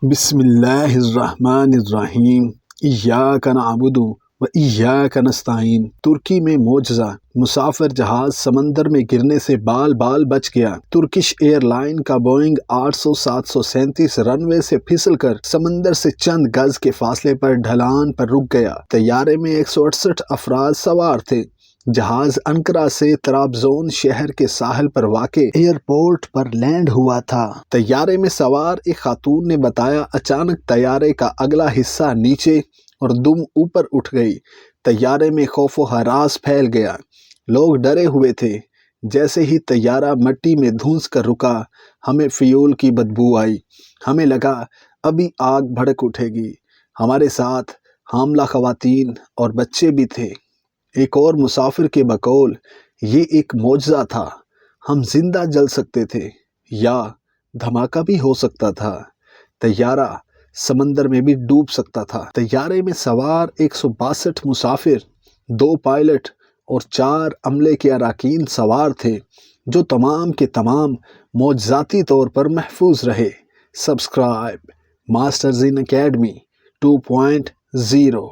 بسم اللہ الرحمن الرحیم ایاک نعبد و ایاک نستعین۔ ترکی میں معجزہ، مسافر جہاز سمندر میں گرنے سے بال بال بچ گیا۔ ترکش ایئر لائن کا بوئنگ 800-737 رن وے سے پھسل کر سمندر سے چند گز کے فاصلے پر ڈھلان پر رک گیا۔ طیارے میں 168 افراد سوار تھے۔ جہاز انقرہ سے طرابزون شہر کے ساحل پر واقع ایئرپورٹ پر لینڈ ہوا تھا۔ طیارے میں سوار ایک خاتون نے بتایا، اچانک طیارے کا اگلا حصہ نیچے اور دم اوپر اٹھ گئی۔ طیارے میں خوف و ہراس پھیل گیا۔ لوگ ڈرے ہوئے تھے۔ جیسے ہی طیارہ مٹی میں دھنس کر رکا، ہمیں فیول کی بدبو آئی۔ ہمیں لگا ابھی آگ بھڑک اٹھے گی۔ ہمارے ساتھ حاملہ خواتین اور بچے بھی تھے۔ ایک اور مسافر کے بقول، یہ ایک معجزہ تھا۔ ہم زندہ جل سکتے تھے یا دھماکہ بھی ہو سکتا تھا۔ طیارہ سمندر میں بھی ڈوب سکتا تھا۔ طیارے میں سوار 162 مسافر، 2 پائلٹ اور 4 عملے کے اراکین سوار تھے، جو تمام کے تمام معجزاتی طور پر محفوظ رہے۔ Subscribe masters in academy 2.0